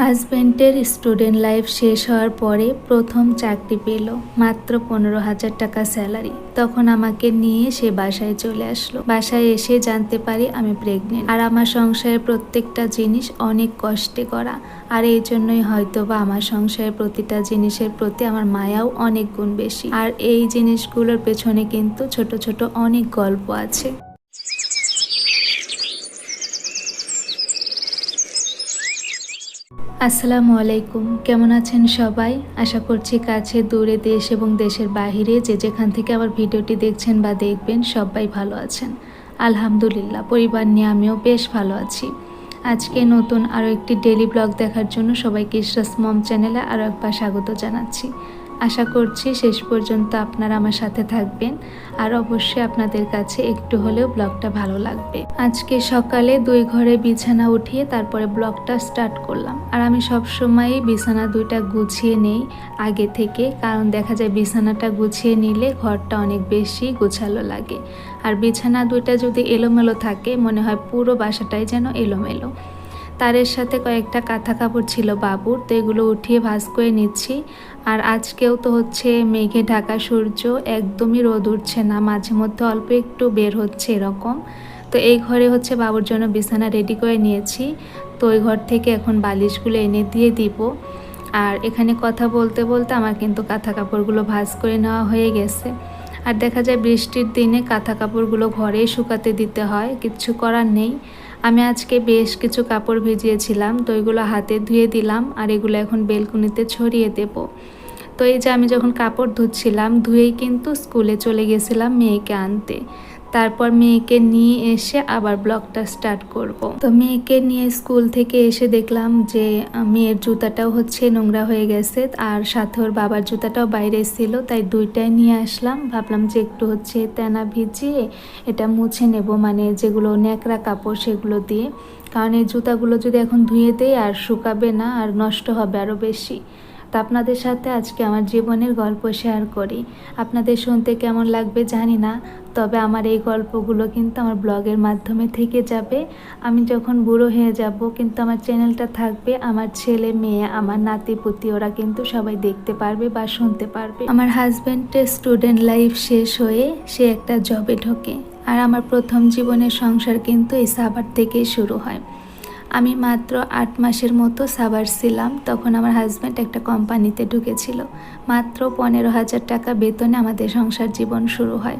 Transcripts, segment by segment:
হাজব্যান্ডের student life শেষ হওয়ার পরে প্রথম চাকরি পেল, মাত্র 15,000 টাকা স্যালারি। তখন আমাকে নিয়ে সে বাসায় চলে আসলো। বাসায় এসে জানতে পারি আমি প্রেগনেন্ট। আর আমার সংসারের প্রত্যেকটা জিনিস অনেক কষ্টে করা, আর এই জন্যই হয়তো বা আমার সংসারের প্রতিটা জিনিসের প্রতি আমার মায়াও অনেক গুণ বেশি। আর এই জিনিসগুলোর পেছনে কিন্তু ছোট ছোট অনেক গল্প আছে। আসসালামু আলাইকুম, কেমন আছেন সবাই? আশা করছি কাছে দূরে, দেশ এবং দেশের বাহিরে যে যেখান থেকে আমার ভিডিওটি দেখছেন বা দেখবেন সবাই ভালো আছেন। আলহামদুলিল্লাহ, পরিবার নিয়ে আমিও বেশ ভালো আছি। আজকে নতুন আরও একটি ডেইলি ব্লগ দেখার জন্য সবাইকে ইশরাস মম চ্যানেলে আরও একবার স্বাগত জানাচ্ছি। আশা করছি শেষ পর্যন্ত আপনারা আমার সাথে থাকবেন, আর অবশ্যই আপনাদের কাছে একটু হলেও ব্লগটা ভালো লাগবে। আজকে সকালে 2 ঘরে বিছানা উঠিয়ে তারপরে ব্লগটা স্টার্ট করলাম। আর আমি সবসময়ই বিছানা 2টা গুছিয়ে নেই আগে থেকে, কারণ দেখা যায় বিছানাটা গুছিয়ে নিলে ঘরটা অনেক বেশি গোছালো লাগে। আর বিছানা 2টা যদি এলোমেলো থাকে মনে হয় পুরো বাসাটাই যেন এলোমেলো। তারের সাথে কয়েকটা কাঁথা কাপড় ছিল বাবুর, তো এগুলো উঠিয়ে ভাঁজ করে নিচ্ছি। আর আজকেও তো হচ্ছে মেঘে ঢাকা সূর্য, একদমই রোদ উঠছে না, মাঝে মধ্যে অল্প একটু বের হচ্ছে এরকম। তো এই ঘরে হচ্ছে বাবুর জন্য বিছানা রেডি করে নিয়েছি। তো ওই ঘর থেকে এখন বালিশগুলো এনে দিয়ে দিব। আর এখানে কথা বলতে বলতে আমার কিন্তু কাঁথা কাপড়গুলো ভাঁজ করে নেওয়া হয়ে গেছে। আর দেখা যায় বৃষ্টির দিনে কাঁথা কাপড়গুলো ঘরেই শুকাতে দিতে হয়, কিচ্ছু করার নেই। আমি আজকে বেশ কিছু কাপড় ভিজিয়েছিলাম, তো এগুলো হাতে ধুয়ে দিলাম। আর এগুলো এখন বেলকুনিতে ছড়িয়ে দেব। তো এই যে আমি যখন কাপড় ধুচ্ছিলাম, ধুয়েই কিন্তু স্কুলে চলে গেছিলাম মেয়েকে আনতে। তারপর মেয়েকে নিয়ে এসে আবার ব্লগটা স্টার্ট করব। তো মেয়েকে নিয়ে স্কুল থেকে এসে দেখলাম যে মেয়ের জুতাটাও হচ্ছে নোংরা হয়ে গেছে, আর সাথে ওর বাবার জুতাটাও বাইরে ছিল, তাই 2টাই নিয়ে আসলাম। ভাবলাম যে একটু হচ্ছে তেনা ভিজিয়ে এটা মুছে নেব, মানে যেগুলো ন্যাকড়া কাপড় সেগুলো দিয়ে, কারণ এই জুতাগুলো যদি এখন ধুয়ে দেই আর শুকাবে না, আর নষ্ট হবে আরও বেশি। তো আপনাদের সাথে আজকে আমার জীবনের গল্প শেয়ার করি। আপনাদের শুনতে কেমন লাগবে জানি না, তবে আমার এই গল্পগুলো কিন্তু আমার ব্লগের মাধ্যমে থেকে যাবে। আমি যখন বুড়ো হয়ে যাব কিন্তু আমার চ্যানেলটা থাকবে, আমার ছেলে মেয়ে, আমার নাতি পুতি ওরা কিন্তু সবাই দেখতে পারবে বা শুনতে পারবে। আমার হাজব্যান্ডের স্টুডেন্ট লাইফ শেষ হয়ে সে একটা জবে ঢোকে, আর আমার প্রথম জীবনের সংসার কিন্তু এই সাভার থেকেই শুরু হয়। আমি মাত্র 8 মাসের মতো সাভার ছিলাম, তখন আমার হাজব্যান্ড একটা কোম্পানিতে ঢুকেছিল। মাত্র 15,000 টাকা বেতনে আমাদের সংসার জীবন শুরু হয়।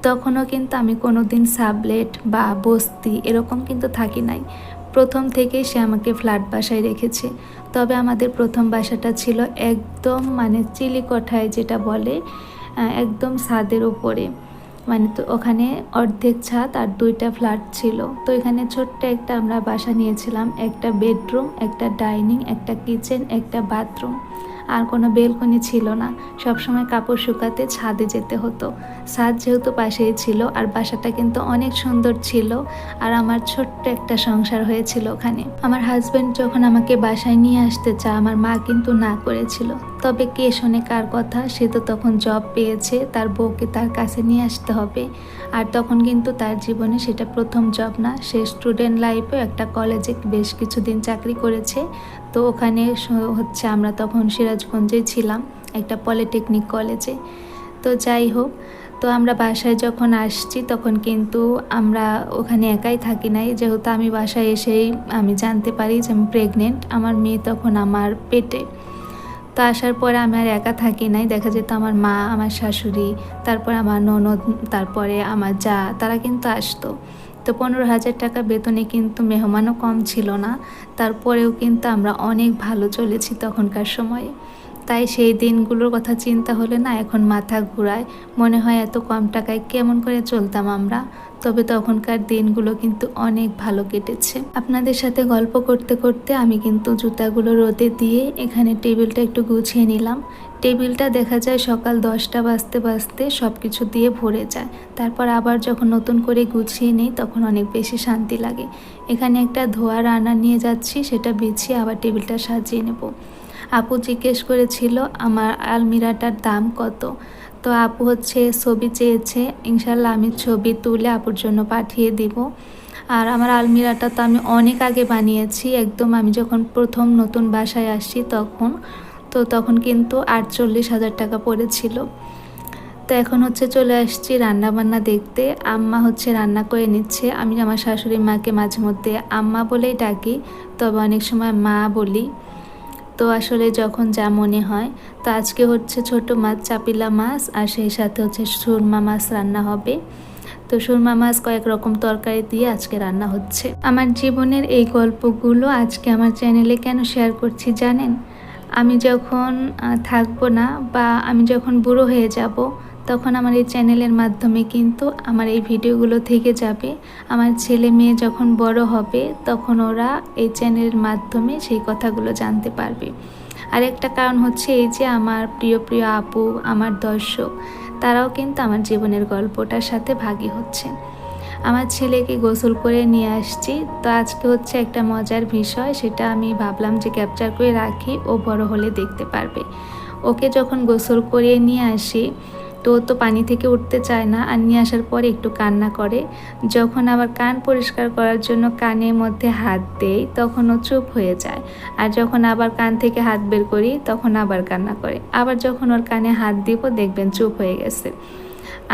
তখনও কিন্তু আমি কোনো দিন সাবলেট বা বস্তি এরকম কিন্তু থাকি নাই। প্রথম থেকেই সে আমাকে ফ্ল্যাট বাসায় রেখেছে। তবে আমাদের প্রথম বাসাটা ছিল একদম মানে চিলিকোঠায় যেটা বলে, একদম ছাদের উপরে, মানে তো ওখানে অর্ধেক ছাদ আর 2টা ফ্ল্যাট ছিল। তো এখানে ছোট্ট একটা আমরা বাসা নিয়েছিলাম, একটা বেডরুম, একটা ডাইনিং, একটা কিচেন, একটা বাথরুম, আর কোনো বেলকনি ছিল না। সবসময় কাপড় শুকাতে ছাদে যেতে হতো। ছাদ যেহেতু পাশেই ছিল, আর বাসাটা কিন্তু অনেক সুন্দর ছিল, আর আমার ছোট্ট একটা সংসার হয়েছিল ওখানে। আমার হাজব্যান্ড যখন আমাকে বাসায় নিয়ে আসতে চায় আমার মা কিন্তু না করেছিল। তবে কে শোনে কার কথা, সে তো তখন জব পেয়েছে, তার বউকে তার কাছে নিয়ে আসতে হবে। আর তখন কিন্তু তার জীবনে সেটা প্রথম জব না, সে স্টুডেন্ট লাইফেও একটা কলেজে বেশ কিছুদিন চাকরি করেছে। তো ওখানে হচ্ছে আমরা তখন সিরাজগঞ্জে ছিলাম, একটা পলিটেকনিক কলেজে। তো যাই হোক, তো আমরা বাসায় যখন আসছি তখন কিন্তু আমরা ওখানে একাই থাকি নাই, যেহেতু আমি বাসায় এসেই আমি জানতে পারি যে আমি প্রেগনেন্ট। আমার মেয়ে তখন আমার পেটে। তো আসার পরে আমি আর একা থাকি নাই, দেখা যেত আমার মা, আমার শাশুড়ি, তারপরে আমার ননদ, তারপরে আমার যা, তারা কিন্তু আসতো। তো 15,000 টাকা বেতনে কিন্তু মেহমানও কম ছিল না। তারপরেও কিন্তু আমরা অনেক ভালো চলেছি তখনকার সময়ে। তাই সেই দিনগুলোর কথা চিন্তা হলে না এখন মাথা ঘুরায়, মনে হয় এত কম টাকায় কেমন করে চলতাম আমরা। তবে তখনকার দিনগুলো কিন্তু অনেক ভালো কেটেছে। আপনাদের সাথে গল্প করতে করতে আমি কিন্তু জুতাগুলো রোদে দিয়ে এখানে টেবিলটা একটু গুছিয়ে নিলাম। টেবিলটা দেখা যায় সকাল 10টা বাজতে বাজতে সব কিছু দিয়ে ভরে যায়। তারপর আবার যখন নতুন করে গুছিয়ে নিই তখন অনেক বেশি শান্তি লাগে। এখানে একটা ধোয়া রান্না নিয়ে যাচ্ছি, সেটা বিছিয়ে আবার টেবিলটা সাজিয়ে নেব। আপু জিজ্ঞেস করেছিল আমার আলমিরাটার দাম কত। তো আপু হচ্ছে ছবি চেয়েছে, ইনশাল্লাহ আমি ছবি তুলে আপুর জন্য পাঠিয়ে দিব। আর আমার আলমিরাটা তো আমি অনেক আগে বানিয়েছি, একদম আমি যখন প্রথম নতুন বাসায় আসি তখন কিন্তু 48,000 টাকা পড়েছিল। তো এখন হচ্ছে চলে আসছি রান্না বান্না দেখতে। আম্মা হচ্ছে রান্না করে নিচ্ছে। আমি আমার শাশুড়ি মাকে মাঝে মধ্যে আম্মা বলেই ডাকি, তবে অনেক সময় মা বলি। তো আসলে যখন যা মনে হয়। তো আজকে হচ্ছে ছোট মাছ, চাপিলা মাছ, আর সেই সাথে হচ্ছে সুরমা মাছ রান্না হবে। তো সুরমা মাছ কয়েক রকম তরকারি দিয়ে আজকে রান্না হচ্ছে। আমার জীবনের এই গল্পগুলো আজকে আমার চ্যানেলে কেন শেয়ার করছি জানেন? আমি যখন থাকবো না, বা আমি যখন বুড়ো হয়ে যাব, তখন আমার এই চ্যানেলের মাধ্যমে কিন্তু আমার এই ভিডিওগুলো থেকে যাবে। আমার ছেলে মেয়ে যখন বড় হবে তখন ওরা এই চ্যানেলের মাধ্যমে সেই কথাগুলো জানতে পারবে। আর একটা কারণ হচ্ছে এই যে আমার প্রিয় প্রিয় আপু, আমার দর্শক, তারাও কিন্তু আমার জীবনের গল্পটার সাথে ভাগী হচ্ছে। আমার ছেলেকে গোসল করে নিয়ে আসছি। তো আজকে হচ্ছে একটা মজার বিষয়, সেটা আমি ভাবলাম যে ক্যাপচার করে রাখি, ও বড় হলে দেখতে পারবে। ওকে যখন গোসল করিয়ে নিয়ে আসি, তো ও তো পানি থেকে উঠতে চায় না, আর নিয়ে আসার পরে একটু কান্না করে। যখন আবার কান পরিষ্কার করার জন্য কানের মধ্যে হাত দেই, তখন ও চুপ হয়ে যায়। আর যখন আবার কান থেকে হাত বের করি, তখন আবার কান্না করে। আবার যখন ওর কানে হাত দিব, দেখবেন চুপ হয়ে গেছে।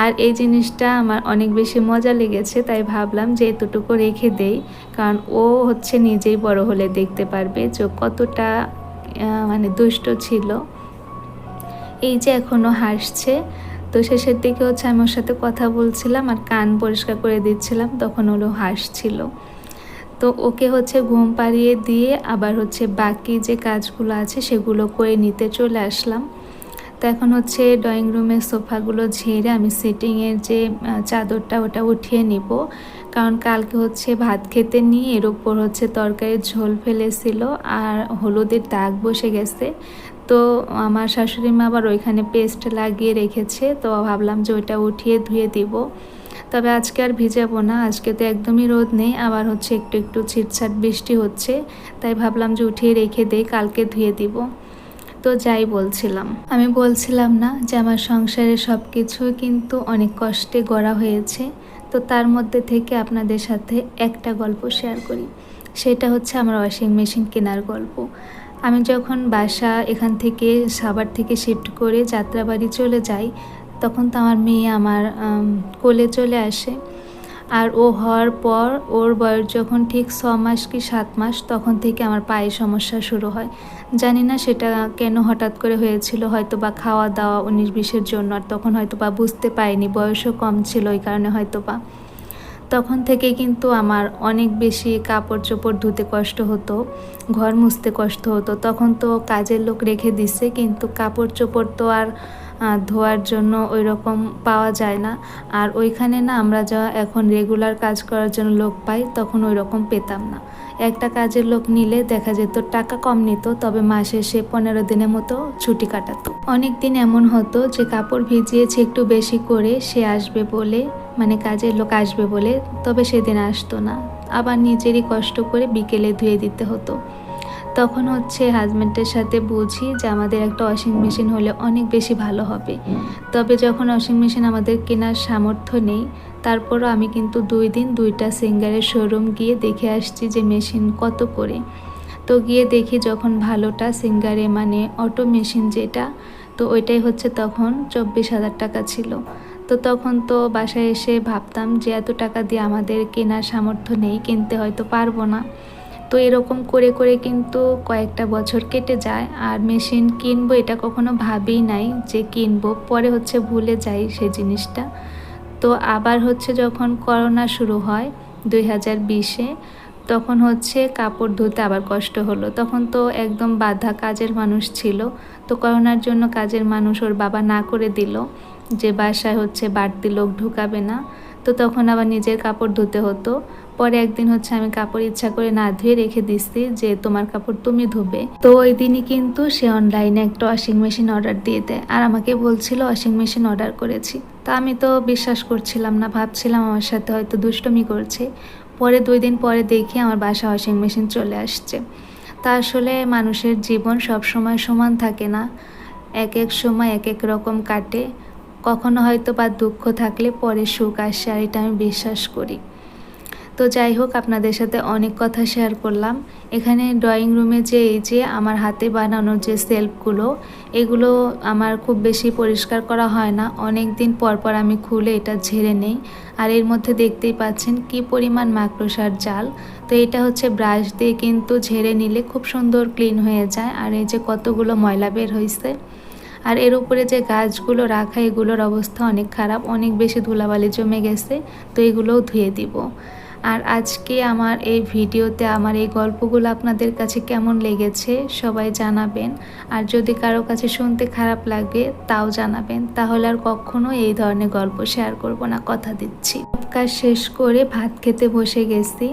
আর এই জিনিসটা আমার অনেক বেশি মজা লেগেছে, তাই ভাবলাম যে এতটুকু রেখে দেই, কারণ ও হচ্ছে নিজেই বড় হলে দেখতে পারবে যে কতটা মানে দুষ্ট ছিল। এই যে এখনও হাসছে। তো শেষের দিকে হচ্ছে আমি ওর সাথে কথা বলছিলাম আর কান পরিষ্কার করে দিচ্ছিলাম, তখন ওরও হাসছিল। তো ওকে হচ্ছে ঘুম পাড়িয়ে দিয়ে আবার হচ্ছে বাকি যে কাজগুলো আছে সেগুলো করে নিতে চলে আসলাম। তো এখন হচ্ছে ড্রয়িং রুমের সোফাগুলো ঝেড়ে আমি সিটিংয়ের যে চাদরটা ওটা উঠিয়ে নিব, কারণ কালকে হচ্ছে ভাত খেতে নিয়ে এর উপর হচ্ছে তরকারির ঝোল ফেলেছিল আর হলুদের দাগ বসে গেছে। তো আমার শাশুড়ি মা আবার ওইখানে পেস্ট লাগিয়ে রেখেছে, তো ভাবলাম যে ওইটা উঠিয়ে ধুয়ে দিব। তবে আজকে আর ভিজাবো না, আজকে তো একদমই রোদ নেই, আবার হচ্ছে একটু একটু ছিটছাট বৃষ্টি হচ্ছে, তাই ভাবলাম যে উঠিয়ে রেখে দেই, কালকে ধুয়ে দিব। তো যাই বলছিলাম, আমি বলছিলাম না যে আমার সংসারের সব কিছু কিন্তু অনেক কষ্টে গড়া হয়েছে। তো তার মধ্যে থেকে আপনাদের সাথে একটা গল্প শেয়ার করি, সেটা হচ্ছে আমার ওয়াশিং মেশিন কেনার গল্প। আমি যখন বাসা এখান থেকে সাভার থেকে শিফট করে যাত্রাবাড়ি চলে যাই, তখন তো আমার মেয়ে আমার কোলে চলে আসে। আর ও হওয়ার পর ওর বয়স যখন ঠিক 6 মাস কি 7 মাস, তখন থেকে আমার পায়ে সমস্যা শুরু হয়। জানি না সেটা কেন হঠাৎ করে হয়েছিল, হয়তো বা খাওয়া দাওয়া 19-20-এর জন্য, আর তখন হয়তো বা বুঝতে পারিনি, বয়সও কম ছিল, ওই কারণে হয়তো বা। তখন থেকে কিন্তু আমার অনেক বেশি কাপড় চোপড় ধুতে কষ্ট হতো, ঘর মুছতে কষ্ট হতো। তখন তো কাজের লোক রেখে দিছে, কিন্তু কাপড় চোপড় তো আর ধোয়ার জন্য ওই রকম পাওয়া যায় না। আর ওইখানে না আমরা যা এখন রেগুলার কাজ করার জন্য লোক পাই, তখন ওই রকম পেতাম না। একটা কাজের লোক নিলে দেখা যেত টাকা কম নিত, তবে মাসে সে 15 দিনের মতো ছুটি কাটাতো। অনেক দিন এমন হতো যে কাপড় ভিজিয়েছে একটু বেশি করে, সে আসবে বলে, মানে কাজের লোক আসবে বলে, তবে সেদিন আসতো না। আবার নিজেরই কষ্ট করে বিকেলে ধুয়ে দিতে হতো। তখন হচ্ছে হাজব্যান্ডের সাথে বুঝি যে আমাদের একটা ওয়াশিং মেশিন হলে অনেক বেশি ভালো হবে। তবে যখন ওয়াশিং মেশিন আমাদের কেনার সামর্থ্য নেই, তারপরও আমি কিন্তু 2 দিন 2টা সিঙ্গারের শোরুম গিয়ে দেখে আসছি যে মেশিন কত করে। তো গিয়ে দেখি যখন ভালোটা সিঙ্গারে, মানে অটো মেশিন যেটা, তো ওইটাই হচ্ছে তখন 24,000 টাকা ছিল। তো তখন তো বাসায় এসে ভাবতাম যে এত টাকা দিয়ে আমাদের কেনার সামর্থ্য নেই, কিনতে হয়তো পারবো না। তো এরকম করে করে কিন্তু কয়েকটা বছর কেটে যায়, আর মেশিন কিনবো এটা কখনো ভাবেই নাই যে কিনবো, পরে হচ্ছে ভুলে যাই সেই জিনিসটা। তো আবার হচ্ছে যখন করোনা শুরু হয় 2020-এ, তখন হচ্ছে কাপড় ধুতে আবার কষ্ট হলো। তখন তো একদম বাঁধা কাজের মানুষ ছিল। তো করোনার জন্য কাজের মানুষ ওর বাবা না করে দিল যে বাসায় হচ্ছে বাড়তি লোক ঢুকাবে না। তো তখন আবার নিজের কাপড় ধুতে হতো। পরে একদিন হচ্ছে আমি কাপড় ইচ্ছা করে না ধুয়ে রেখে দিচ্ছি যে তোমার কাপড় তুমি ধুবে। তো ওই দিনই কিন্তু সে অনলাইনে একটা ওয়াশিং মেশিন অর্ডার দিয়ে দেয়, আর আমাকে বলছিল ওয়াশিং মেশিন অর্ডার করেছি। তা আমি তো বিশ্বাস করছিলাম না, ভাবছিলাম আমার সাথে হয়তো দুষ্টুমি করছে। পরে 2 দিন পরে দেখি আমার বাসা ওয়াশিং মেশিন চলে আসছে। তা আসলে মানুষের জীবন সব সময় সমান থাকে না, এক এক সময় এক এক রকম কাটে। কখনো হয়তো বা দুঃখ থাকলে পরে সুখ আসে, আর এটা আমি বিশ্বাস করি। তো তো যাই হোক, আপনাদের সাথে অনেক কথা শেয়ার করলাম। এখানে ড্রয়িং রুমে যে এই যে আমার হাতে বানানো যে সেলফগুলো, এগুলো আমার খুব বেশি পরিষ্কার করা হয় না, অনেক দিন পর পর আমি খুলে এটা ঝেড়ে নেই। আর এর মধ্যে দেখতেই পাচ্ছেন কি পরিমাণ মাকড়সার জাল। তো এটা হচ্ছে ব্রাশ দিয়ে কিন্তু ঝেড়ে নিলে খুব সুন্দর ক্লিন হয়ে যায়। আর এই যে কতগুলো ময়লা বের হয়েছে। আর এর উপরে যে গাছগুলো রাখা, এগুলোর অবস্থা অনেক খারাপ, অনেক বেশি ধুলাবালি জমে গেছে। তো এগুলোও ধুয়ে দিব। আর আজকে আমার এই ভিডিওতে আমার এই গল্পগুলো আপনাদের কাছে কেমন লেগেছে সবাই জানাবেন। আর যদি কারো কাছে শুনতে খারাপ লাগে তাও জানাবেন, তাহলে আর কখনো এই ধরনের গল্প শেয়ার করব না, কথা দিচ্ছি। কাজ শেষ করে ভাত খেতে বসে গেছি।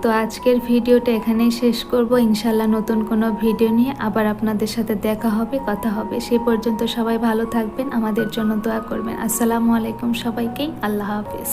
তো আজকের ভিডিওটা এখানেই শেষ করব। ইনশাল্লাহ নতুন কোনো ভিডিও নিয়ে আবার আপনাদের সাথে দেখা হবে, কথা হবে। সেই পর্যন্ত সবাই ভালো থাকবেন, আমাদের জন্য দোয়া করবেন। আসসালামু আলাইকুম সবাইকেই, আল্লাহ হাফেজ।